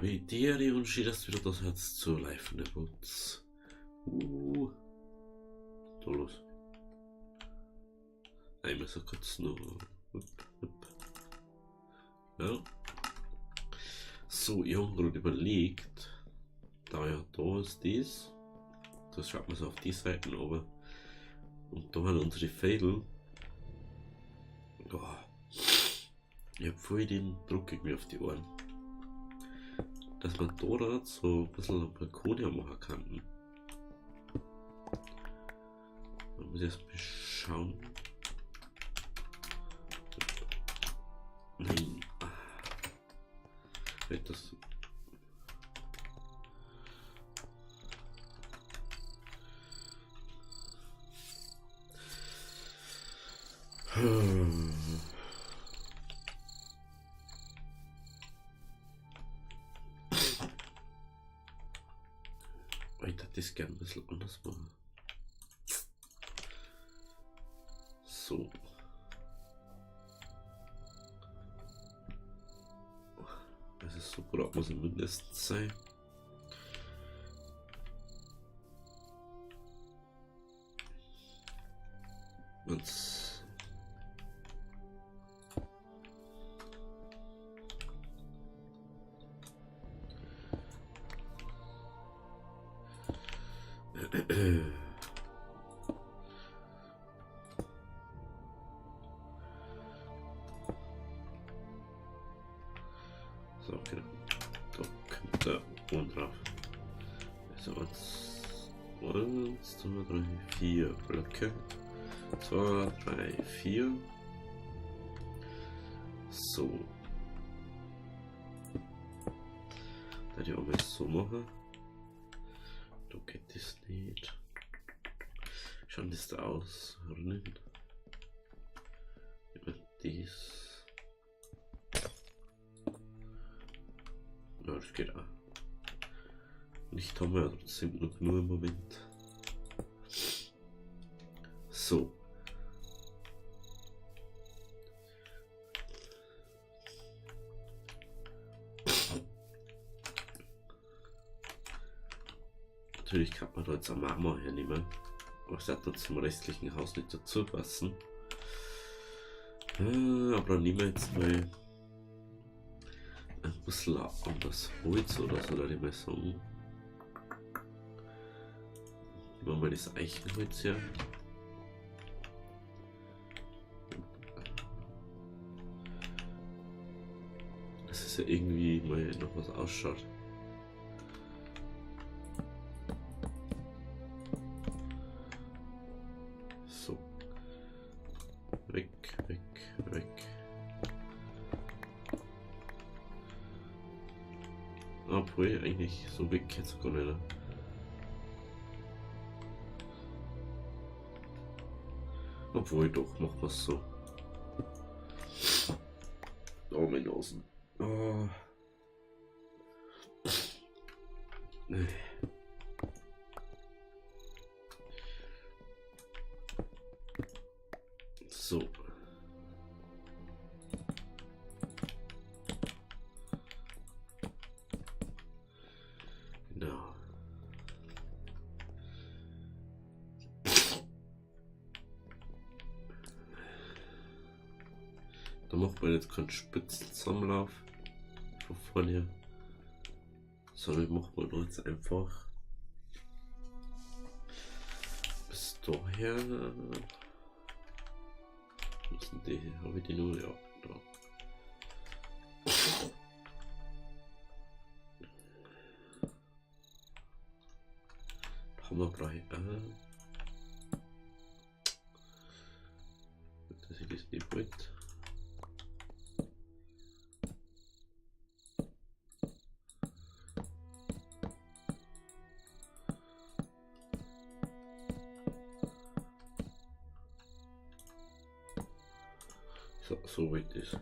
Idee und steht das wieder das Herz zu live in der Boots. Da los. Ich muss kurz noch. Ja. So, ich habe gerade überlegt, da ja da ist dies, das schaut man so auf die Seiten aber und da haben unsere Fädel. Oh, ich habe voll den Druck irgendwie auf die Ohren, dass man da so ein bisschen am Balkon machen kann. Man muss erst mal schauen. Nein. Das ich hätte das gerne ein bisschen anders machen. So. Also so braucht man es mindestens sein. Und so, genau. Da kommt der und drauf. Also 1, 2, 3, 4 Blöcke. 2, 3, 4. So. Da die auch mal so machen. Da geht das nicht. Schauen das da aus. Rinnen. Über dies. Ja, das geht auch. Nicht haben wir ja trotzdem noch nur im Moment. So. Natürlich kann man da jetzt ein Marmor hernehmen, aber es hat zum restlichen Haus nicht dazu passen. Aber dann nehmen wir jetzt mal ein bisschen anders Holz oder so, würde ich mal sagen. Nehmen wir mal das Eichenholz her. Das ist ja irgendwie mal noch was ausschaut. So. Weg, weg, weg. Obwohl, eigentlich so weg jetzt gar nicht. Obwohl, doch, machen wir es so. Oh, meine Nasen. Oh. So. Genau. Da macht man jetzt keinen Spitzenzusammenlauf von vorne, sondern macht man jetzt einfach bis daher. Was sind die? Habe ich die nur? Ja, da. Hammerbrei. Dass ich das nicht wollte. So weit ist.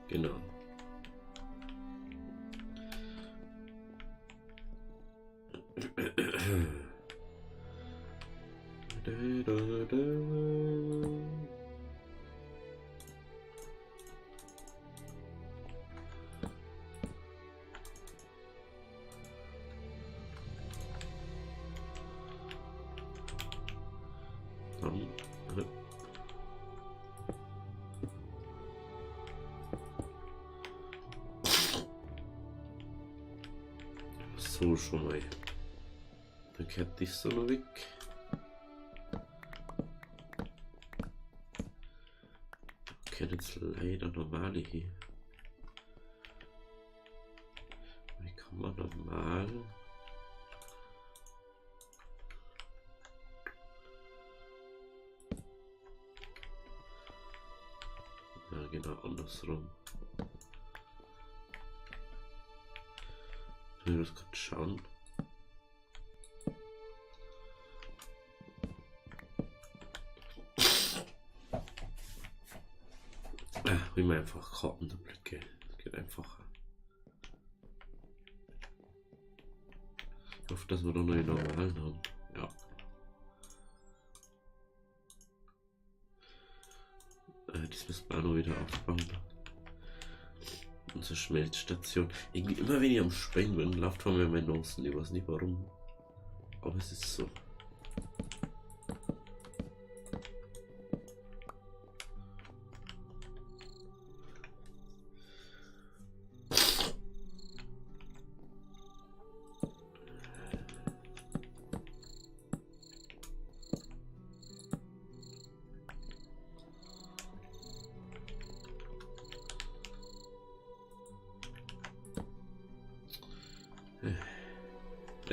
Genau. kann. So, schon mal. Dann kehrt das so noch weg. Okay, jetzt leider normale hier. Wie kann man normal? Ja, genau andersrum. Ich will das gerade schauen. Wie man einfach Kartenblöcke. Das geht einfacher. Ich hoffe, dass wir da noch die normalen haben. Ja. Das müssen wir auch noch wieder aufbauen. Unsere Schmelzstation. Irgendwie immer wenn ich am Springen bin, läuft von mir mein Nosen. Ich weiß nicht warum. Aber es ist so.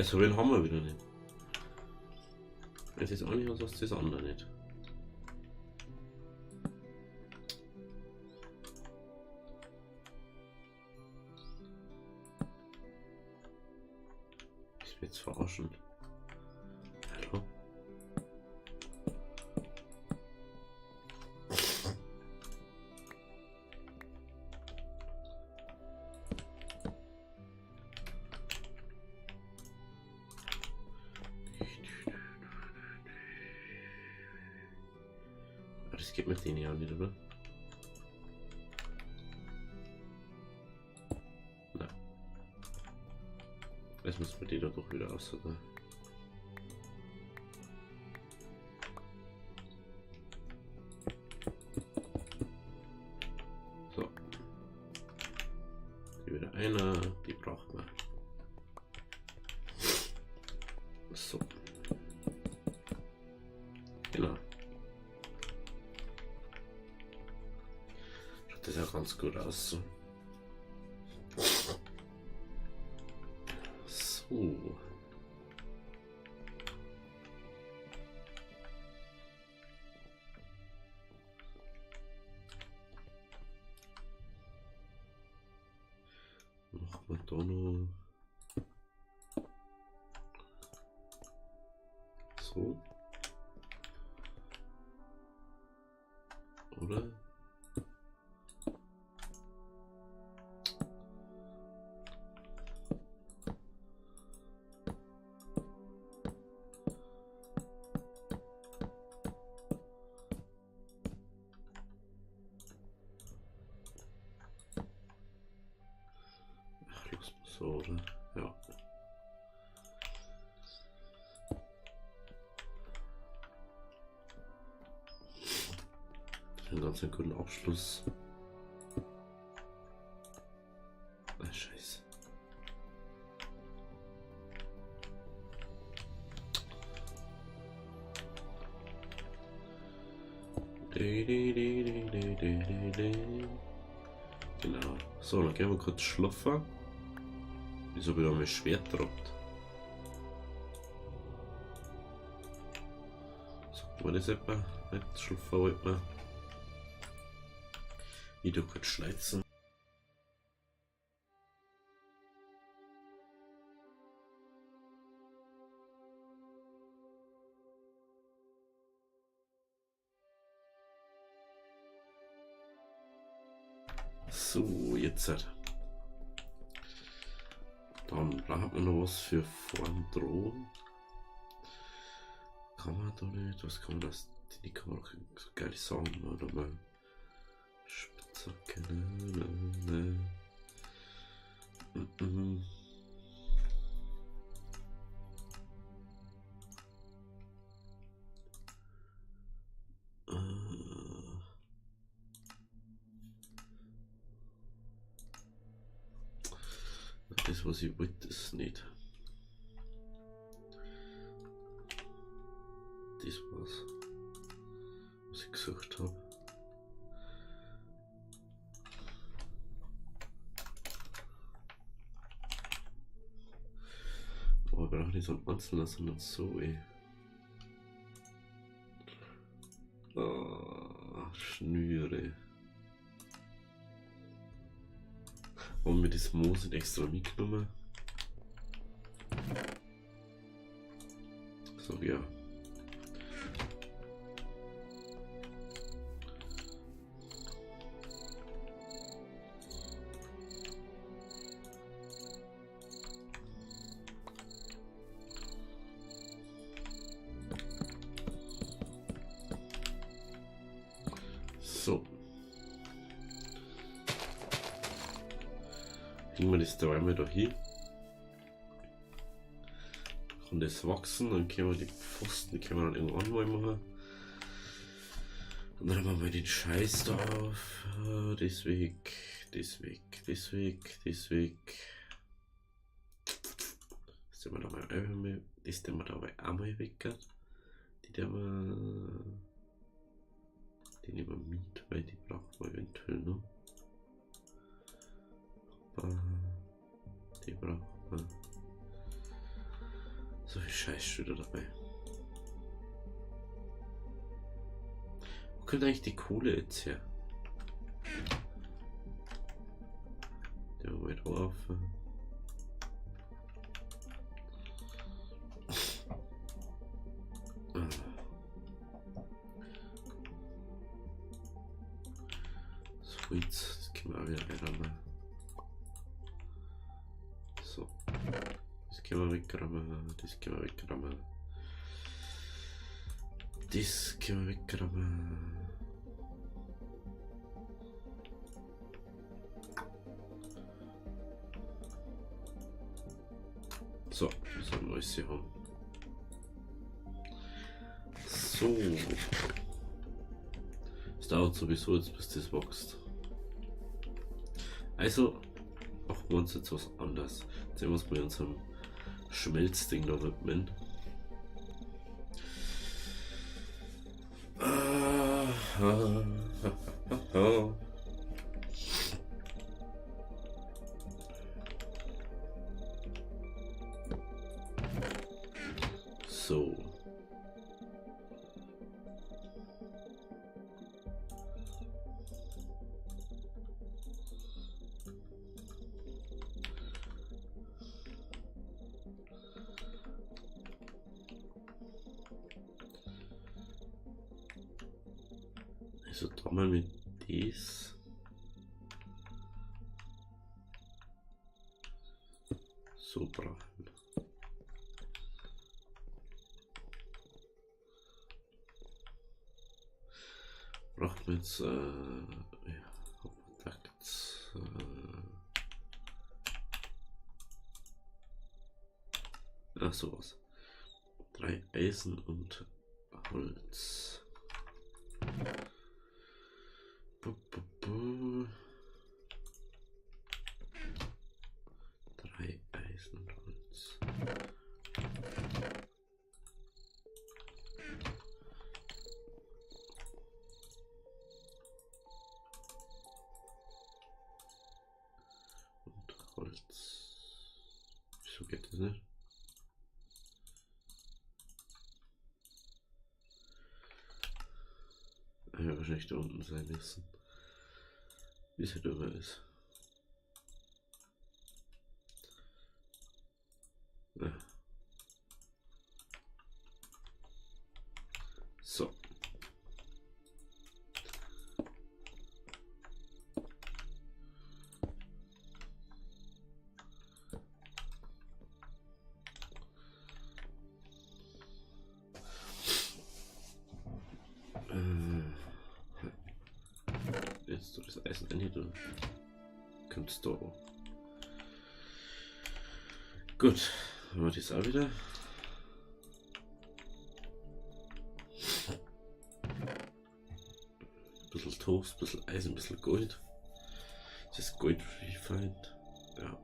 So viel haben wir wieder nicht. Es ist eine, was das andere nicht. Ich will jetzt verarschen. Hallo? Das geht mit denen ja nicht, oder? Nein. Jetzt müssen wir die da doch wieder aus, oder? So. Hier wieder einer, die braucht man. So. Genau. Das sieht ja ganz gut aus. So. So. Machen wir da noch. So. Oder? So, oder? Ja. Einen ganz guten Abschluss. Ah, Scheiße. Genau. So, dann gehen wir kurz schlafen. Wieso wieder mein Schwert droppt? So, war das etwa? Nicht schlafen wollten wir. Video kurz schleizen. So, jetzt halt. Dann braucht man noch was für vorn Drohnen. Kann man da nicht? Was kann man das? Die kann man auch so geil sagen, oder mal. Spitzhacke, ne. das, was ich wollte, ist nicht. Das war's, was ich gesucht habe. Aber ich brauche nicht so einen einzelnen, sondern so, ey. Schnüre. Haben wir das Moos nicht extra mitgenommen? So, ja. So. Hängen wir das dreimal da hin. Kann das wachsen, dann können wir die Pfosten, die können wir dann irgendwo anmal machen. Und dann machen wir den Scheiß da auf. Das weg, das weg, das weg, das weg. Das tun wir da mal einmal, das tun wir da einmal weg. Die nehmen wir mit, weil die brauchen wir eventuell noch. Die brauchen wir. So viel Scheiß steht da dabei. Wo kommt eigentlich die Kohle jetzt her? Der mal drauf. So, jetzt das können wir auch wieder reinrammen. So. Das können wir wegrammen. Das können wir wegrammen. Das können wir wegrammen. So, wir sollen alles hier haben. So. Es dauert sowieso jetzt, bis das wächst. Also machen wir uns jetzt was anderes. Jetzt sehen wir uns bei unserem Schmelzding da widmen. So. Also da mal mit dies. So brauchen. Braucht man jetzt ja, Kontakt. Ach sowas. 3 Eisen und Holz. 3 Eisen und Holz. Und Holz. Wieso geht das nicht? Ja, wahrscheinlich da unten sein müssen. Wie es halt immer ist. Ja. So. Jetzt du das Eisen an hier, du kommst da. Gut, haben wir das auch wieder. Ein bisschen Toast, ein bisschen Eisen, ein bisschen Gold. Das ist Gold refined. Ja.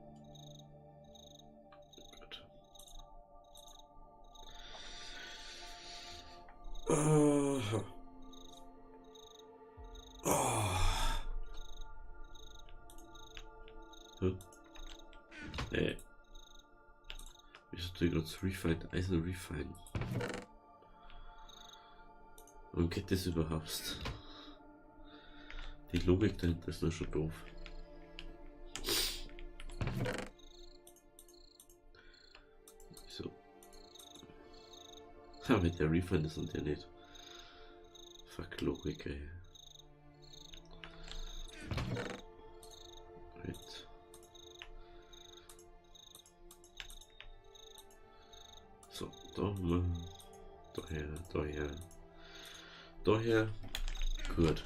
Hä? Wieso tue ich gerade das Refined Eisen Refine? Warum geht das überhaupt? Die Logik dahinter ist nur schon doof. So. Aber der Refund ist und der nicht. Fuck Logik, ey. Right. So, da haben wir. Daher. Gut.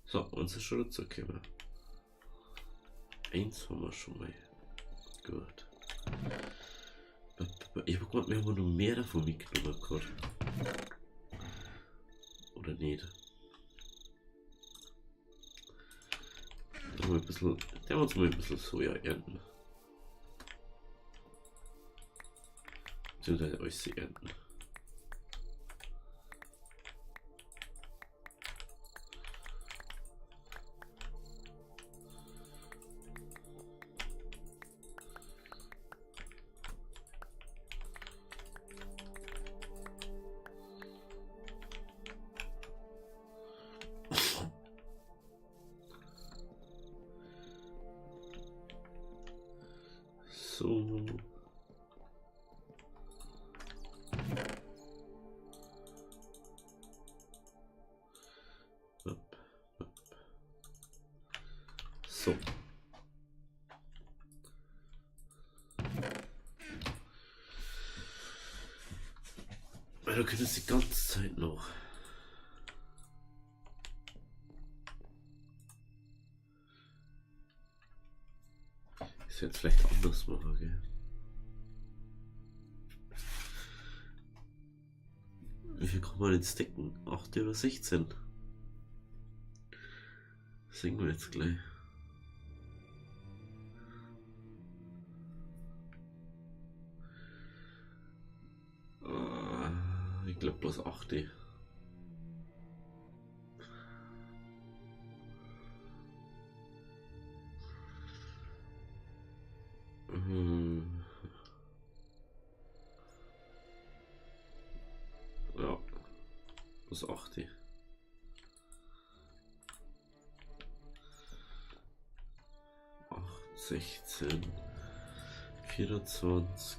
So, uns ist schon zurückgekommen. Eins haben wir schon mal. Gut. Ich habe gemeint, wir haben noch mehr davon mitgenommen gehabt. Oder nicht? Da haben wir uns mal ein bisschen Soja ernten. Beziehungsweise alles ernten. So. So. Weil du könntest die ganze Zeit noch. Ich werde es vielleicht anders machen, gell? Wie viel kann man jetzt decken? 8 oder 16? Das sehen wir jetzt gleich. Ich glaube bloß 8. Ja, bloß 8. 8, 16, 24.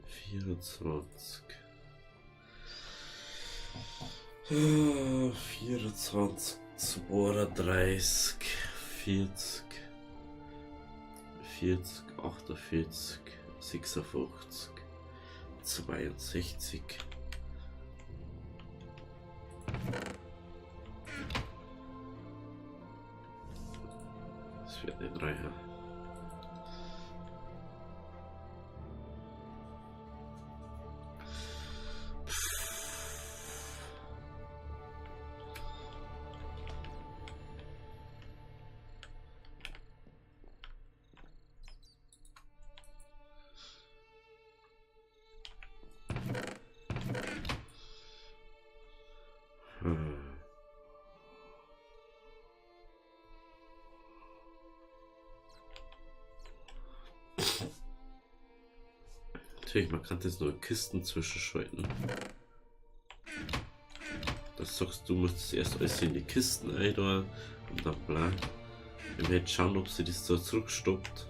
24. 24, 32, 40, 40, 48, 56, 62. Das wird nicht reichen. Natürlich, man kann jetzt nur Kisten zwischenschalten. Das sagst du, musst erst alles in die Kisten ein und dann bla. Wir werden jetzt schauen, ob sie das da zurückstoppt.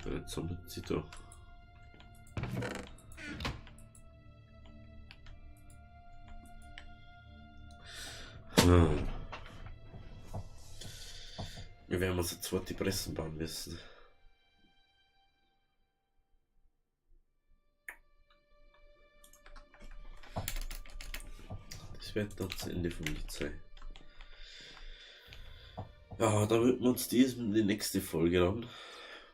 Jetzt sammelt sie da. Wir werden uns jetzt zweite Pressen bauen müssen. Das wird dann das Ende vom Lied sein. Ja, da wird wir uns die nächste Folge dann,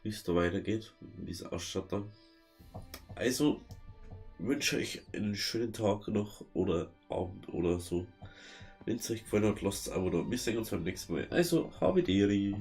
wie es da weitergeht, wie es ausschaut dann. Also wünsche ich einen schönen Tag noch oder Abend oder so. Wenn es euch gefallen hat, lasst es ein Abo da. Wir sehen uns beim nächsten Mal. Also, habe Deri.